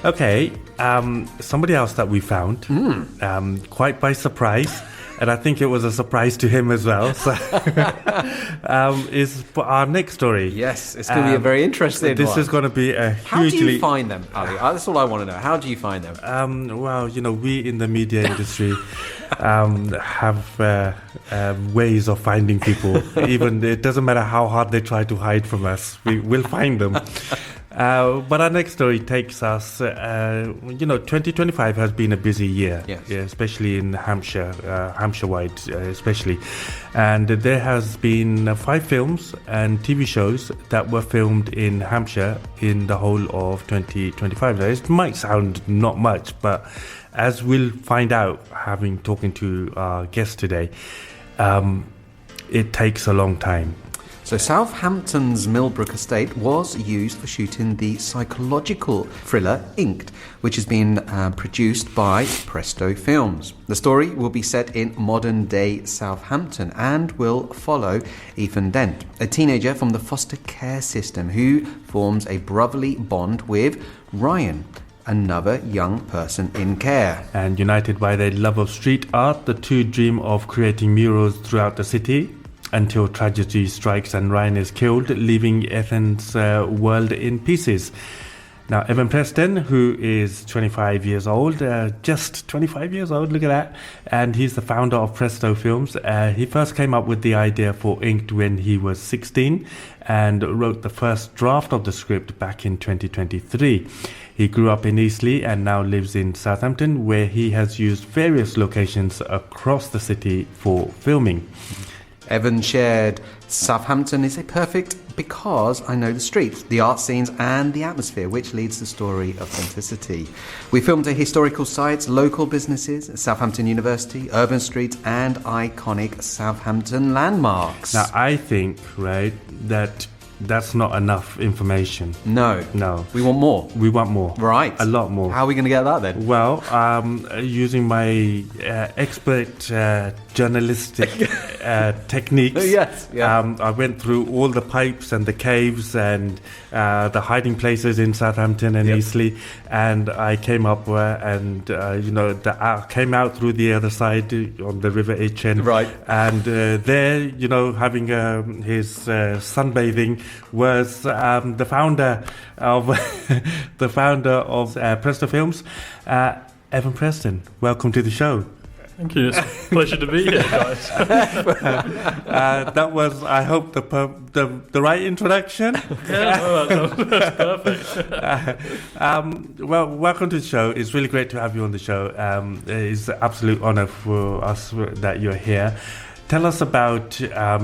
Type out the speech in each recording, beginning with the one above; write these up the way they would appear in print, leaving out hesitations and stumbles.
Okay, somebody else that we found, quite by surprise, and I think it was a surprise to him as well, so, is for our next story. Yes, it's going to be a very interesting This one. is going to be a How hugely... do you find them, Ali? That's all I want to know. How do you find them? Well, we in the media industry have ways of finding people. Even it doesn't matter how hard they try to hide from us, we will find them. But our next story takes us, 2025 has been a busy year, yes. Especially in Hampshire, Hampshire-wide especially. And there has been 5 films and TV shows that were filmed in Hampshire in the whole of 2025. Now, it might sound not much, but as we'll find out, talking to our guest today, it takes a long time. So Southampton's Millbrook estate was used for shooting the psychological thriller Inked, which has been produced by Presto Films. The story will be set in modern-day Southampton and will follow Ethan Dent, a teenager from the foster care system who forms a brotherly bond with Ryan, another young person in care. And united by their love of street art, the two dream of creating murals throughout the city until tragedy strikes and Ryan is killed, leaving Ethan's world in pieces. Now, Evan Preston, who is 25 years old, just 25 years old, look at that, and he's the founder of Presto Films. He first came up with the idea for Inked when he was 16 and wrote the first draft of the script back in 2023. He grew up in Eastleigh and now lives in Southampton, where he has used various locations across the city for filming. Evan shared, Southampton is a perfect because I know the streets, the art scenes and the atmosphere, which leads the story authenticity. We filmed at historical sites, local businesses, Southampton University, urban streets and iconic Southampton landmarks. Now, I think, right, that's not enough information. No. We want more. We want more. Right. A lot more. How are we going to get that then? Well, using my expert journalistic techniques. Yes. Yeah. I went through all the pipes and the caves and the hiding places in Southampton and Eastleigh, and I came up came out through the other side on the River Itchen. Right. And there, having his sunbathing was the founder of Presto Films, Evan Preston. Welcome to the show. Thank you. It's a pleasure to be here, guys. That was, I hope, the right introduction. Yeah, that's perfect. Well, welcome to the show. It's really great to have you on the show. It's an absolute honor for us that you're here. Tell us about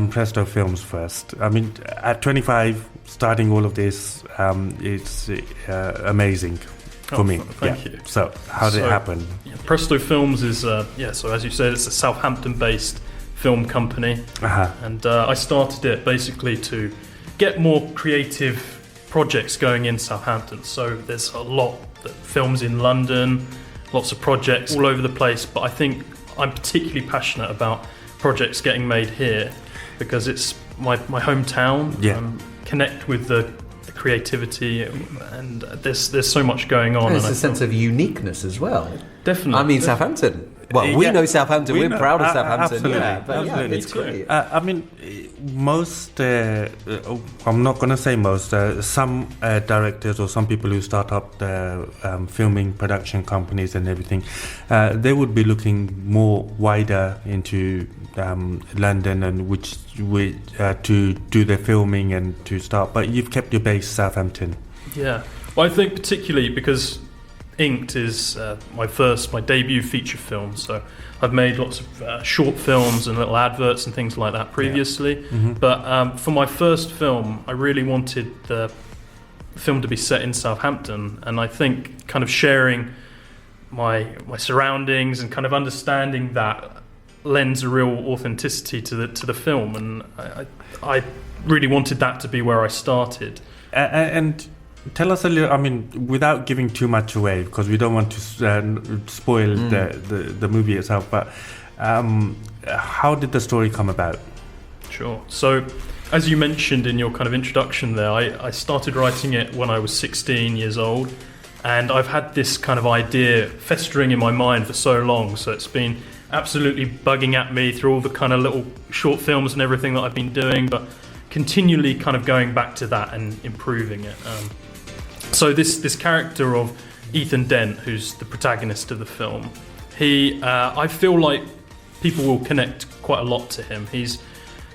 Presto Films first. I mean, at 25, starting all of this, it's amazing for me. Thank you. So, how did it happen? Yeah, Presto Films is, so as you said, it's a Southampton-based film company. And I started it basically to get more creative projects going in Southampton. So there's a lot that films in London, lots of projects all over the place, but I think I'm particularly passionate about projects getting made here because it's my hometown. Connect with the creativity and there's so much going on. There's a sense of uniqueness as well. Definitely. I mean, Southampton. Well, we know Southampton. We're proud of Southampton. Absolutely. Absolutely. It's great. I mean, most, I'm not going to say most, some directors or some people who start up the filming production companies and everything, they would be looking more wider into London and to do their filming and to start. But you've kept your base Southampton. Yeah. Well, I think particularly because Inked is my debut feature film, so I've made lots of short films and little adverts and things like that previously. But for my first film, I really wanted the film to be set in Southampton, and I think kind of sharing my surroundings and kind of understanding that lends a real authenticity to the film, and I really wanted that to be where I started. And tell us a little, I mean, without giving too much away, because we don't want to spoil the movie itself, but how did the story come about? Sure. So, as you mentioned in your kind of introduction there, I started writing it when I was 16 years old, And I've had this kind of idea festering in my mind for so long, so it's been absolutely bugging at me through all the kind of little short films and everything that I've been doing, but continually kind of going back to that and improving it. So this character of Ethan Dent, who's the protagonist of the film, I feel like people will connect quite a lot to him. He's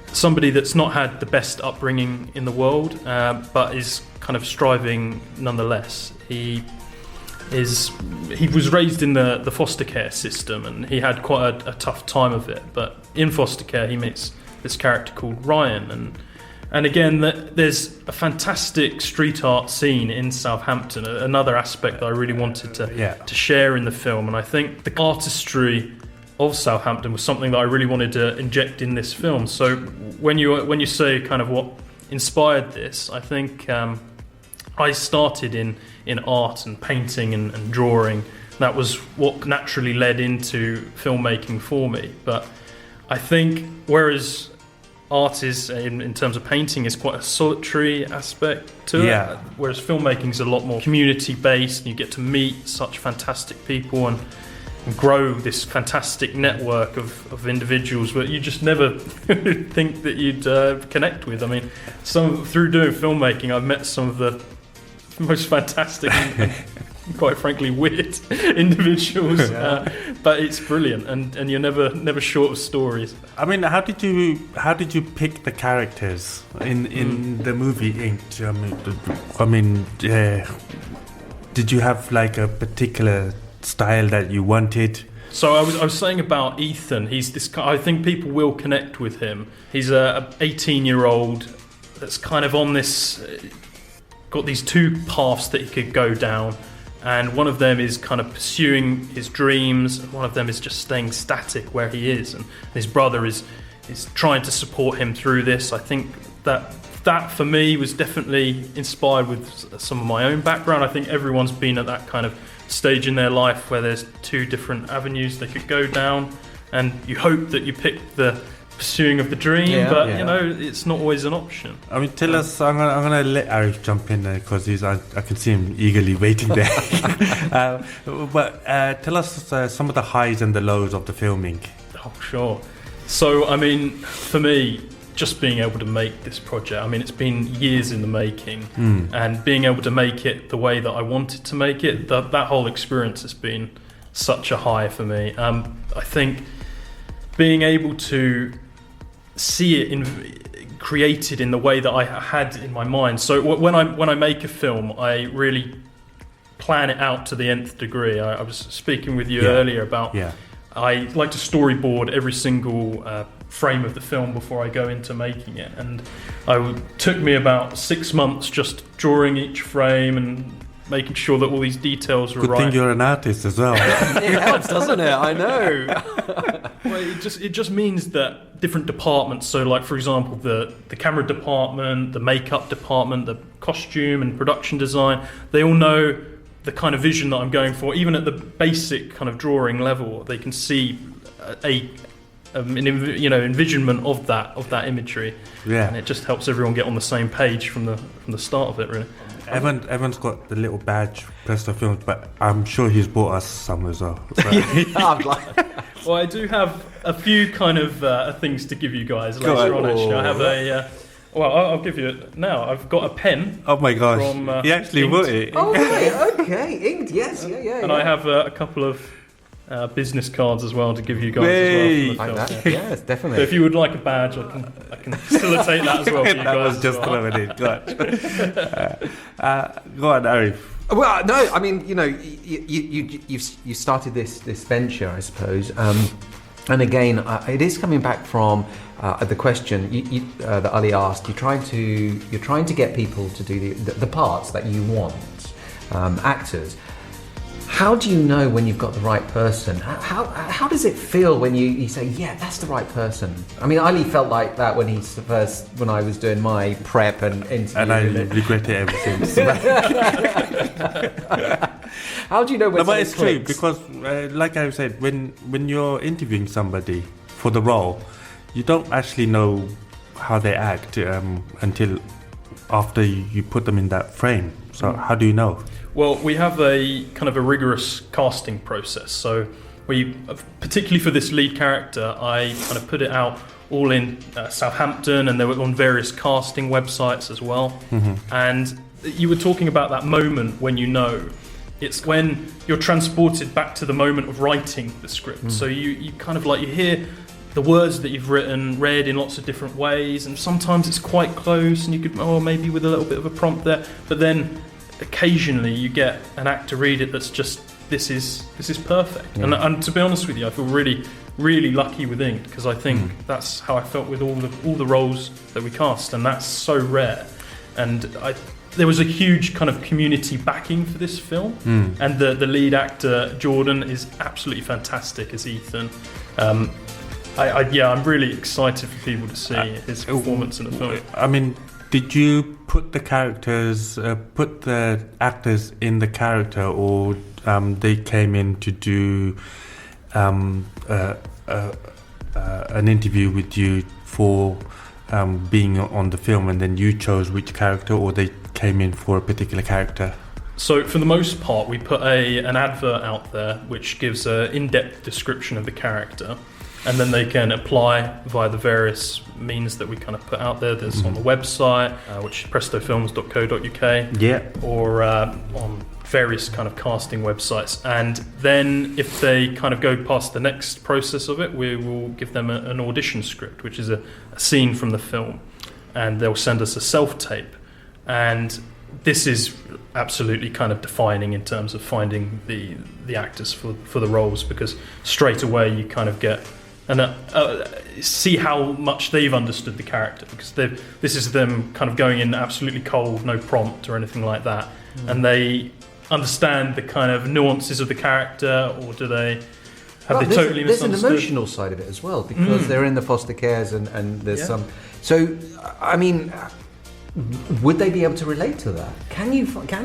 somebody that's not had the best upbringing in the world, but is kind of striving nonetheless. He was raised in the foster care system, and he had quite a tough time of it. But in foster care, he meets this character called Ryan, and again, there's a fantastic street art scene in Southampton. Another aspect that I really wanted to share in the film, and I think the artistry of Southampton was something that I really wanted to inject in this film. So when you say kind of what inspired this, I think I started in art and painting and drawing. That was what naturally led into filmmaking for me. But I think whereas art is, in terms of painting, is quite a solitary aspect to it, whereas filmmaking is a lot more community-based, and you get to meet such fantastic people and grow this fantastic network of individuals that you just never think that you'd connect with. I mean, through doing filmmaking, I've met some of the most fantastic and quite frankly weird individuals, but it's brilliant, and you're never short of stories. I mean, how did you pick the characters in the movie Inked? Did you have like a particular style that you wanted? So I was saying about Ethan. He's this. I think people will connect with him. He's a 18-year-old that's kind of on this. Got these two paths that he could go down, and one of them is kind of pursuing his dreams, and one of them is just staying static where he is. And his brother is trying to support him through this. I think that for me was definitely inspired with some of my own background. I think everyone's been at that kind of stage in their life where there's two different avenues they could go down, and you hope that you pick the pursuing of the dream, but you know, it's not always an option. I mean, tell us. I'm gonna let Arif jump in there because I can see him eagerly waiting there. But tell us some of the highs and the lows of the filming. Oh, sure. So, I mean, for me, just being able to make this project, I mean, it's been years in the making, and being able to make it the way that I wanted to make it, that whole experience has been such a high for me. I think being able to see it created in the way that I had in my mind. So when I make a film, I really plan it out to the nth degree. I was speaking with you earlier about I like to storyboard every single frame of the film before I go into making it, and took me about 6 months just drawing each frame and making sure that all these details were right. Good thing you're an artist as well. It helps, doesn't it? I know. Well, it just means that different departments, so like for example the camera department, the makeup department, the costume and production design, they all know the kind of vision that I'm going for. Even at the basic kind of drawing level, they can see an envisionment of that imagery, and it just helps everyone get on the same page from the start of it, really. Evan's got the little badge, Presto Films, but I'm sure he's bought us some as well. Well, I do have a few kind of things to give you guys later on. Actually, I have I'll give you it now. I've got a pen. Oh my gosh! From, he actually bought it. Oh right, okay, inked. Yes, yeah. And I have a couple of business cards as well to give you guys as well. Like that? Yes, definitely. So if you would like a badge, I can facilitate that as well for you guys. That was just throwing it. Go on, Arif. Well, no, I mean, you know, you started this venture, I suppose, and again, it is coming back from the question that Ali asked. You're trying to get people to do the parts that you want, actors. How do you know when you've got the right person? How does it feel when you say, yeah, that's the right person? I mean, Ali felt like that when I was doing my prep and interview. And I regret it ever since. How do you know when but it's true, clicks? because like I said, when you're interviewing somebody for the role, you don't actually know how they act until after you put them in that frame. So how do you know? Well, we have a kind of a rigorous casting process. So we, particularly for this lead character, I kind of put it out all in Southampton, and they were on various casting websites as well. And you were talking about that moment when you know. It's when you're transported back to the moment of writing the script. So you kind of like, you hear the words that you've written read in lots of different ways, and sometimes it's quite close, and you could, maybe with a little bit of a prompt there. But then occasionally you get an actor read it that's just, this is perfect. And to be honest with you, I feel really, really lucky with Inked, because I think that's how I felt with all the roles that we cast, and that's so rare. And there was a huge kind of community backing for this film, and the lead actor Jordan is absolutely fantastic as Ethan. I'm really excited for people to see his performance in the film. I mean, did you put the actors in the character, or they came in to do an interview with you for being on the film, and then you chose which character, or they came in for a particular character? So for the most part, we put an advert out there which gives an in-depth description of the character, and then they can apply via the various means that we kind of put out there. There's on the website, which is prestofilms.co.uk, or on various kind of casting websites. And then if they kind of go past the next process of it, we will give them an audition script, which is a scene from the film, and they'll send us a self-tape. And this is absolutely kind of defining in terms of finding the actors for the roles, because straight away you kind of get and see how much they've understood the character, because this is them kind of going in absolutely cold, no prompt or anything like that, and they understand the kind of nuances of the character, or do they have they totally misunderstood? There's an emotional side of it as well, because they're in the foster cares, and there's some. So, I mean, would they be able to relate to that? Can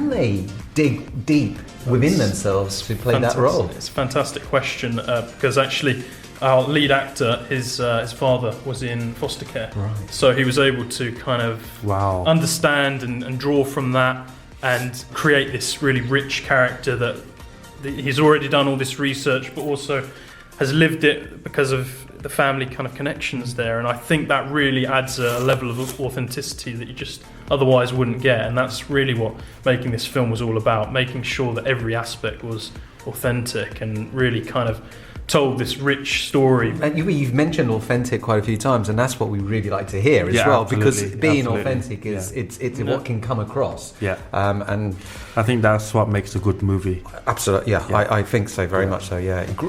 they dig deep within themselves to play that role? It's a fantastic question, because actually our lead actor, his father was in foster care, right. So he was able to kind of understand and draw from that, and create this really rich character that he's already done all this research, but also has lived it because of the family kind of connections there. And I think that really adds a level of authenticity that you just otherwise wouldn't get. And that's really what making this film was all about, making sure that every aspect was authentic and really kind of told this rich story. And you've mentioned authentic quite a few times, and that's what we really like to hear as well, because being authentic is it's what can come across. And I think that's what makes a good movie. Absolutely, I think so, very much so.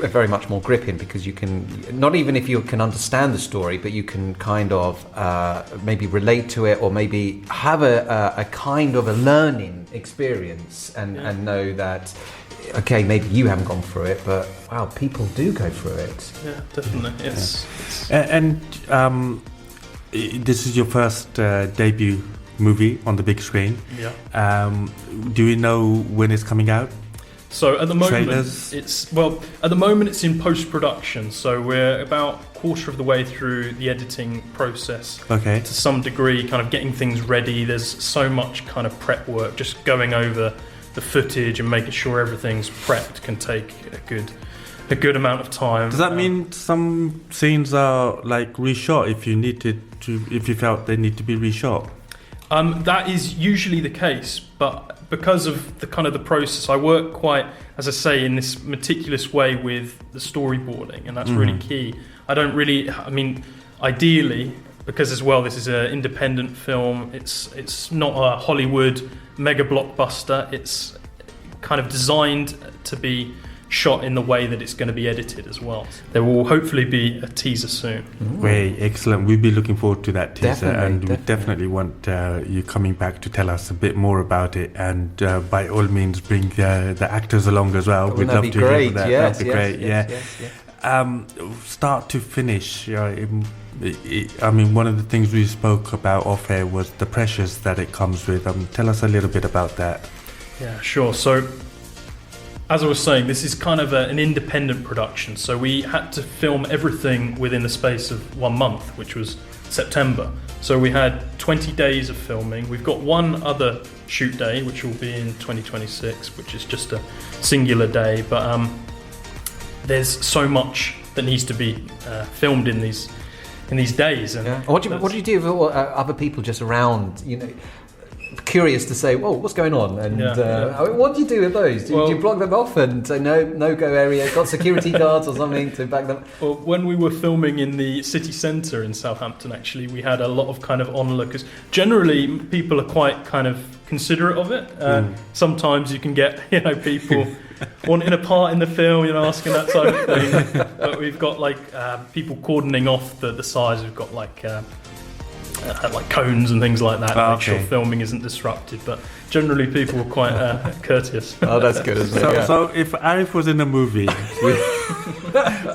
Very much more gripping, because you can, not even if you can understand the story, but you can kind of maybe relate to it, or maybe have a kind of a learning experience, and know that, okay, maybe you haven't gone through it, but wow, people do go through it. Yeah, definitely. Yes. And this is your first debut movie on the big screen. Yeah. Do you know when it's coming out? So at the moment, Trailers? it's in post-production. So we're about a quarter of the way through the editing process. Okay. To some degree, kind of getting things ready. There's so much kind of prep work, just going over the footage and making sure everything's prepped can take a good amount of time. Does that mean some scenes are like reshot if you felt they need to be reshot? That is usually the case, but because of the kind of the process, I work quite, as I say, in this meticulous way with the storyboarding, and that's really key. Ideally, because as well, this is an independent film, it's not a Hollywood mega blockbuster. It's kind of designed to be shot in the way that it's going to be edited as well. There will hopefully be a teaser soon. Great, excellent. We'll be looking forward to that teaser, Definitely. We definitely want you coming back to tell us a bit more about it, and by all means bring the actors along as well. We'd love to hear that. Yes, that'd be great. Yes. Start to finish, one of the things we spoke about off air was the pressures that it comes with. Tell us a little bit about that. Yeah, sure. So, as I was saying, this is kind of an independent production. So we had to film everything within the space of 1 month, which was September. So we had 20 days of filming. We've got one other shoot day, which will be in 2026, which is just a singular day. But there's so much that needs to be filmed in these days. And what do you do with other people just around? Curious to say, "Whoa, what's going on?" And what do you do with those? Do you block them off and say no go area? Got security guards or something to back them? Well, when we were filming in the city centre in Southampton, actually, we had a lot of kind of onlookers. Generally, people are quite kind of considerate of it. Sometimes you can get people wanting a part in the film, asking that type of thing. But we've got people cordoning off the sides. We've got like cones and things like that to make sure filming isn't disrupted. But generally, people were quite courteous. Oh, that's good, isn't it? So if Arif was in a movie,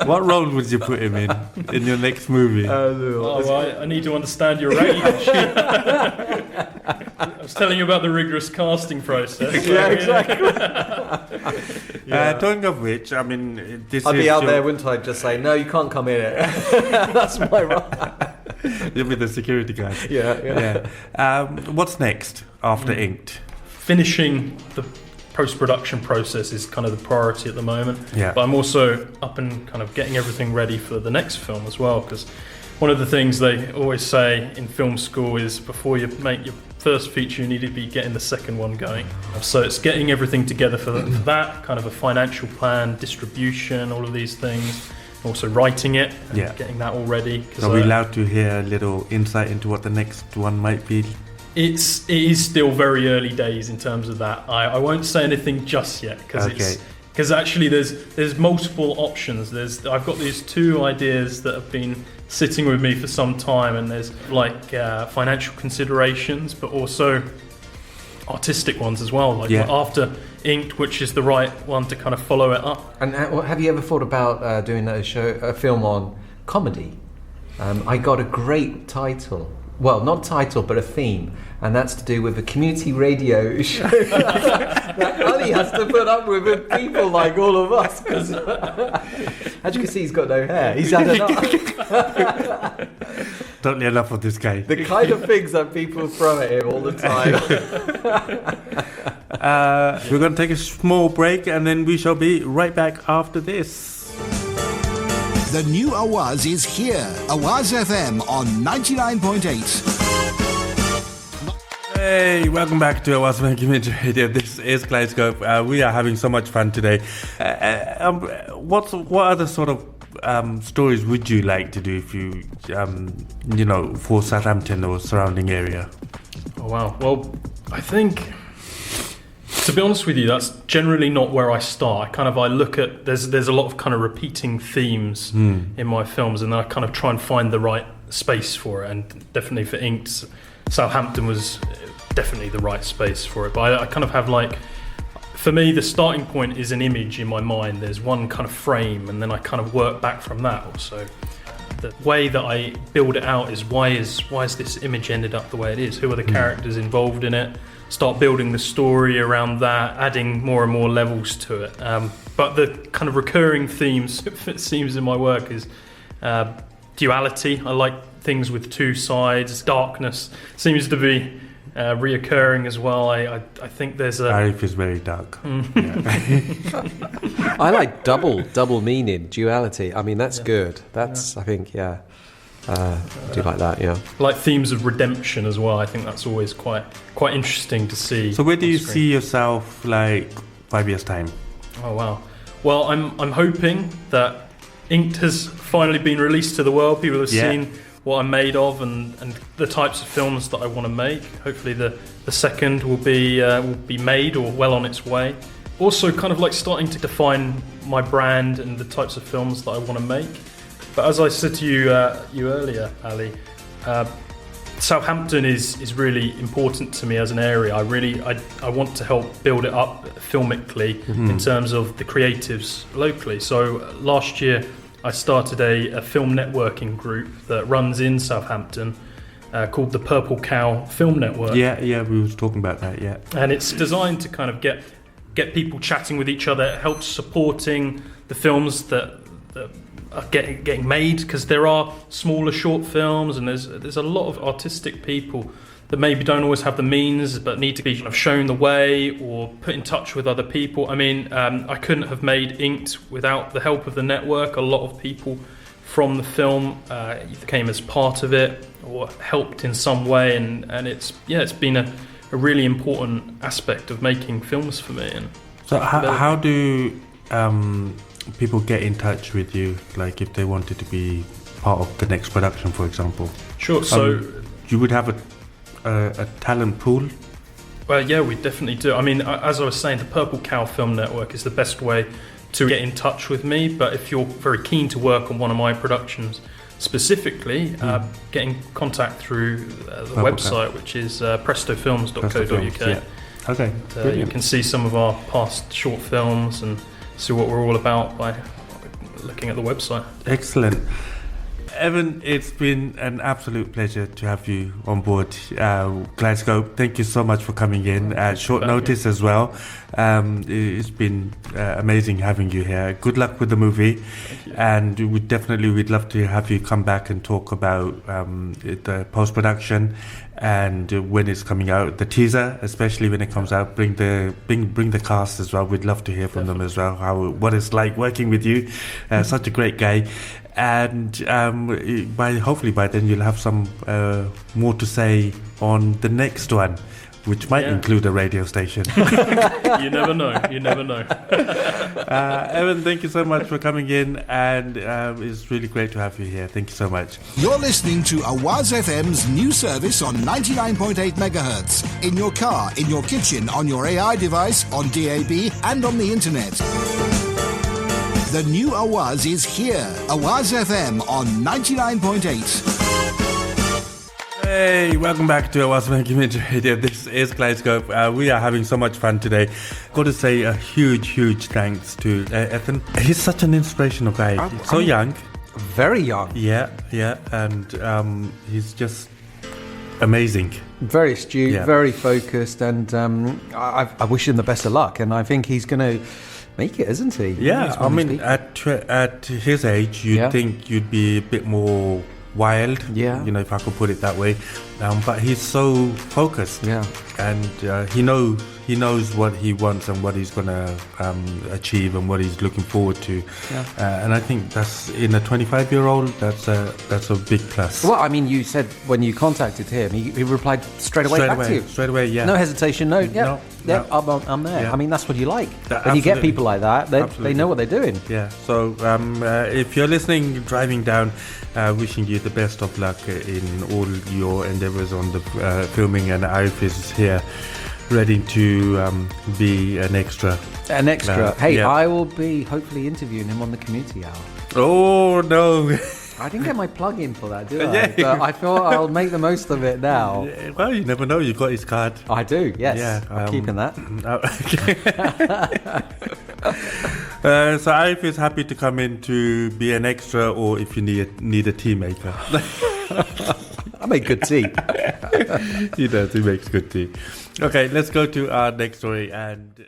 what role would you put him in your next movie? I need to understand your age. I was telling you about the rigorous casting process. Yeah, exactly. Talking of which, I mean, I'd be out there, wouldn't I? Just say, no, you can't come in it. That's my role. You'll be the security guy. Yeah. What's next after Inked? Finishing the post-production process is kind of the priority at the moment. Yeah. But I'm also up and kind of getting everything ready for the next film as well, because one of the things they always say in film school is before you make your first feature, you need to be getting the second one going. So it's getting everything together for that, kind of a financial plan, distribution, all of these things. Also writing it and getting that all ready. Are we allowed to hear a little insight into what the next one might be? It is still very early days in terms of that. I won't say anything just yet because actually there's multiple options. I've got these two ideas that have been sitting with me for some time, and there's financial considerations, but also artistic ones as well. After Inked, which is the right one to kind of follow it up. And have you ever thought about doing a film on comedy? I got a great title. Well, not title, but a theme, and that's to do with a community radio show that Ali has to put up with people like all of us. Because as you can see, he's got no hair. He's had enough. Totally enough of this guy. The kind of things that people throw at him all the time. We're going to take a small break, and then we shall be right back after this. The new Awaaz is here. Awaaz FM on 99.8. Hey, welcome back to Awaaz FM Community Radio. This is Kaleidoscope. We are having so much fun today. What other sort of stories would you like to do if you, for Southampton or surrounding area? Oh, wow. Well, I think, to be honest with you, that's generally not where I start. I look at, there's a lot of kind of repeating themes in my films, and then I kind of try and find the right space for it. And definitely for Inked, Southampton was definitely the right space for it. But I kind of have for me, the starting point is an image in my mind. There's one kind of frame, and then I kind of work back from that also. The way that I build it out is why is this image ended up the way it is? Who are the characters involved in it? Start building the story around that, adding more and more levels to it. But the kind of recurring themes, it seems, in my work is duality. I like things with two sides. Darkness seems to be reoccurring as well. I think there's a... Arif is very dark. I like double meaning, duality. I mean, that's good. That's, I think, I do like that, yeah. Like themes of redemption as well. I think that's always quite interesting to see. So where do you see yourself 5 years' time? Oh, wow. Well, I'm hoping that Inked has finally been released to the world. People have seen what I'm made of and the types of films that I want to make. Hopefully the second will be made or well on its way. Also kind of starting to define my brand and the types of films that I want to make. But as I said to you earlier, Ali, Southampton is really important to me as an area. I want to help build it up filmically in terms of the creatives locally. So last year I started a film networking group that runs in Southampton called the Purple Cow Film Network. Yeah, we was talking about that, yeah. And it's designed to kind of get people chatting with each other. It helps supporting the films that are getting made, because there are smaller short films, and there's a lot of artistic people that maybe don't always have the means but need to be kind of shown the way or put in touch with other people. I mean, I couldn't have made Inked without the help of the network. A lot of people from the film either came as part of it or helped in some way, and it's been a really important aspect of making films for me. And so how do people get in touch with you, like if they wanted to be part of the next production, for example? Sure. So you would have a talent pool? Well, yeah, we definitely do. I mean, as I was saying, the Purple Cow Film Network is the best way to get in touch with me. But if you're very keen to work on one of my productions specifically, get in contact through the website, which is prestofilms.co.uk. Yeah. Okay, you can see some of our past short films and see what we're all about by looking at the website. Excellent. Evan, it's been an absolute pleasure to have you on board Kaleidoscope. Thank you so much for coming in at short notice as well. It's been amazing having you here. Good luck with the movie, and we'd love to have you come back and talk about the post-production and when it's coming out, the teaser, especially when it comes out. Bring the cast as well. We'd love to hear from them as well, what it's like working with you. Such a great guy. And hopefully by then you'll have some more to say on the next one, which might include a radio station. You never know. Evan, thank you so much for coming in, and it's really great to have you here. Thank you so much. You're listening to Awaaz FM's new service on 99.8 megahertz. In your car, in your kitchen, on your AI device, on DAB, and on the internet. The new Awaaz is here. Awaaz FM on 99.8. Hey, welcome back to Awaaz FM Community Radio. This is Kaleidoscope. We are having so much fun today. Got to say a huge thanks to Evan. He's such an inspirational guy. So young. Very young. Yeah, and he's just amazing. Very astute, very focused, and I wish him the best of luck, and I think he's going to make it, isn't he? Yeah, I mean, at his age, you'd think you'd be a bit more wild, if I could put it that way. But he's so focused, and he knows what he wants and what he's going to achieve and what he's looking forward to. And I think that's, in a 25-year-old, that's a big plus. Well, I mean, you said when you contacted him, he replied straight away back to you. Straight away, yeah. No hesitation, no. No. I'm there. Yeah. I mean, that's what you like. When Absolutely. you get people like that, they know what they're doing. Yeah. So if you're listening, driving down, wishing you the best of luck in all your endeavours on the filming, and Arif is here, ready to be an extra. An extra. I will be hopefully interviewing him on the Community Hour. Oh no. I didn't get my plug in for that, did I? But I thought I'll make the most of it now. Well, you never know. You've got his card. I do, yes. Yeah, I'm keeping that. So Arif is happy to come in to be an extra, or if you need a tea maker. I make good tea. He does. He makes good tea. Okay, let's go to our next story. And